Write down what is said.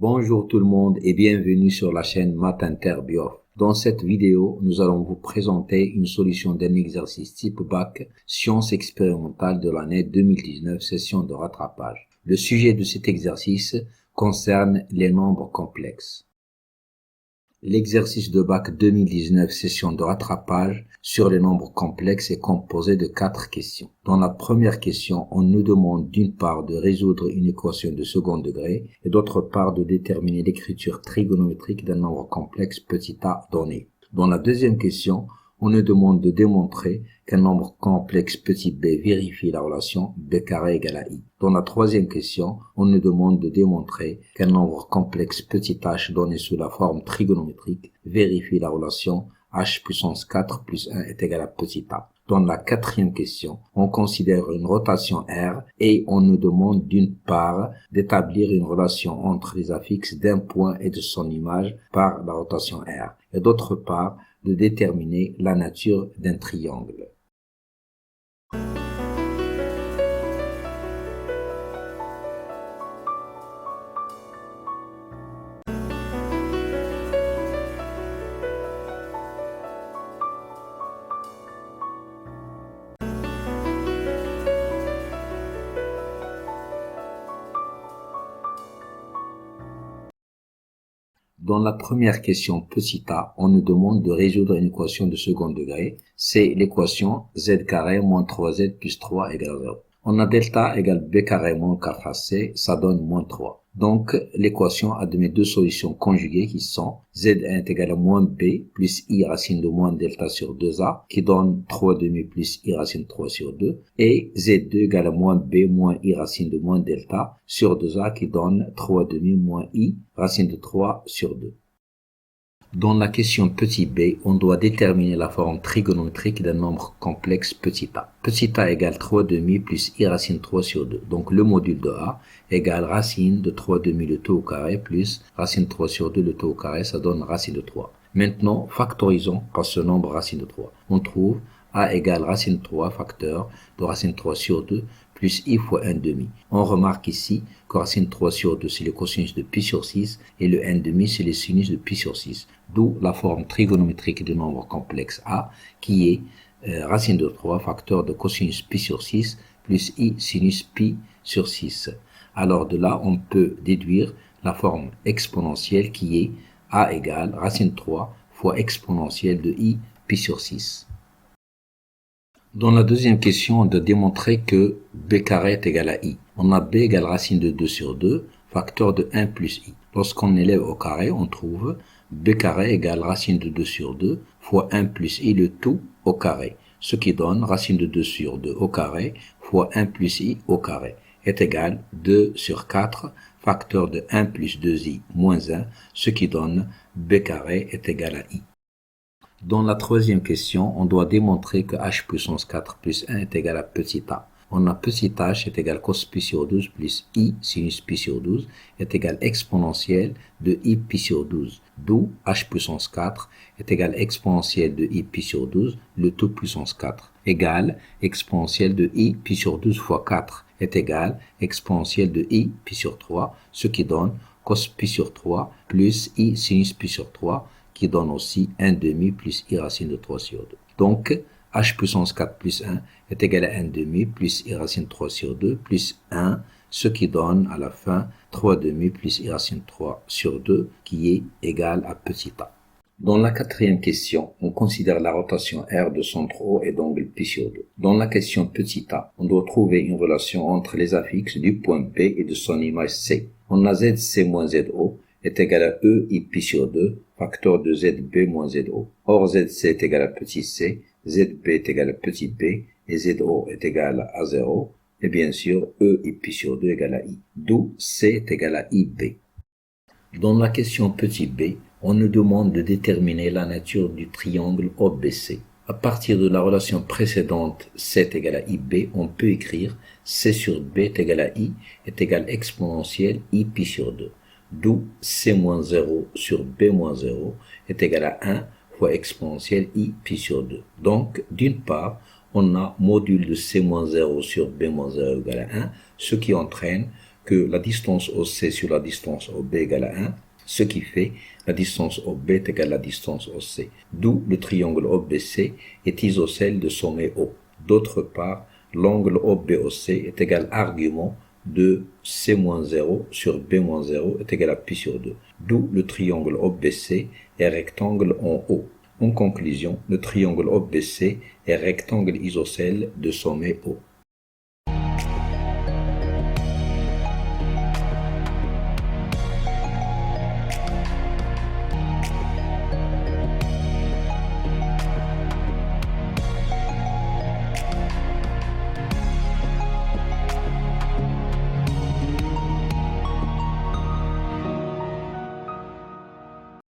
Bonjour tout le monde et bienvenue sur la chaîne Math Inter Biof. Dans cette vidéo, nous allons vous présenter une solution d'un exercice type bac sciences expérimentales de l'année 2019, session de rattrapage. Le sujet de cet exercice concerne les nombres complexes. L'exercice de bac 2019, session de rattrapage sur les nombres complexes est composé de 4 questions. Dans la première question, on nous demande d'une part de résoudre une équation de second degré et d'autre part de déterminer l'écriture trigonométrique d'un nombre complexe petit a donné. Dans la deuxième question, on nous demande de démontrer qu'un nombre complexe petit b vérifie la relation b carré égale à i. Dans la troisième question, on nous demande de démontrer qu'un nombre complexe petit h donné sous la forme trigonométrique vérifie la relation h puissance 4 plus 1 est égal à petit a. Dans la quatrième question, on considère une rotation R et on nous demande d'une part d'établir une relation entre les affixes d'un point et de son image par la rotation R et d'autre part de déterminer la nature d'un triangle. Dans la première question petit a, on nous demande de résoudre une équation de second degré. C'est l'équation z carré moins 3z plus 3 égale 0. On a delta égale b carré moins 4ac, ça donne moins 3. Donc, l'équation admet deux solutions conjuguées qui sont z1 est égal à moins b plus i racine de moins delta sur 2a, qui donne 3 demi plus i racine de 3 sur 2, et z2 égale à moins b moins i racine de moins delta sur 2a, qui donne 3 demi moins i racine de 3 sur 2. Dans la question petit b, on doit déterminer la forme trigonométrique d'un nombre complexe petit a. Petit a égale 3 demi plus i racine 3 sur 2. Donc le module de a égale racine de 3 demi le tout au carré plus racine de 3 sur 2 le tout au carré, ça donne racine de 3. Maintenant, factorisons par ce nombre racine de 3. On trouve a égale racine de 3 facteur de racine de 3 sur 2 plus i fois 1 demi. On remarque ici que racine de 3 sur 2 c'est le cosinus de pi sur 6 et le 1 demi c'est le sinus de pi sur 6. D'où la forme trigonométrique du nombre complexe a qui est racine de 3 facteur de cosinus pi sur 6 plus i sinus pi sur 6. Alors de là on peut déduire la forme exponentielle qui est a égale racine de 3 fois exponentielle de i pi sur 6. Dans la deuxième question, on doit démontrer que b carré est égal à i. On a b égale racine de 2 sur 2, facteur de 1 plus i. Lorsqu'on élève au carré, on trouve b carré égale racine de 2 sur 2 fois 1 plus i le tout au carré, ce qui donne racine de 2 sur 2 au carré fois 1 plus i au carré est égal 2 sur 4, facteur de 1 plus 2i moins 1, ce qui donne b carré est égal à i. Dans la troisième question, on doit démontrer que h puissance 4 plus 1 est égal à petit a. On a petit h est égal cos pi sur 12 plus i sinus pi sur 12 est égal exponentielle de i pi sur 12. D'où h puissance 4 est égal exponentielle de i pi sur 12, le tout puissance 4, égale exponentielle de i pi sur 12 fois 4 est égal exponentielle de i pi sur 3, ce qui donne cos pi sur 3 plus i sinus pi sur 3, qui donne aussi 1 demi plus i racine de 3 sur 2. Donc, h puissance 4 plus 1 est égal à 1 demi plus i racine de 3 sur 2 plus 1, ce qui donne à la fin 3 demi plus i racine de 3 sur 2, qui est égal à petit a. Dans la quatrième question, on considère la rotation R de centre O et d'angle pi sur 2. Dans la question petit a, on doit trouver une relation entre les affixes du point B et de son image C. On a ZC moins ZO est égal à E I pi sur 2, facteur de ZB moins ZO. Or, ZC est égal à petit c, ZB est égal à petit b, et ZO est égal à 0, et bien sûr, E I pi sur 2 égale à I. D'où C est égal à IB. Dans la question petit b, on nous demande de déterminer la nature du triangle OBC. À partir de la relation précédente C est égal à IB, on peut écrire C sur B est égal à I est égal exponentielle I pi sur 2. D'où C moins 0 sur B moins 0 est égal à 1 fois exponentielle I pi sur 2. Donc, d'une part, on a module de C moins 0 sur B moins 0 égale à 1, ce qui entraîne que la distance OC sur la distance OB égale à 1, ce qui fait la distance OB est égale à la distance OC. D'où le triangle OBC est isocèle de sommet O. D'autre part, l'angle OBOC est égal à argument de C-0 sur B-0 est égal à pi sur 2. D'où le triangle OBC est rectangle en O. En conclusion, le triangle OBC est rectangle isocèle de sommet O.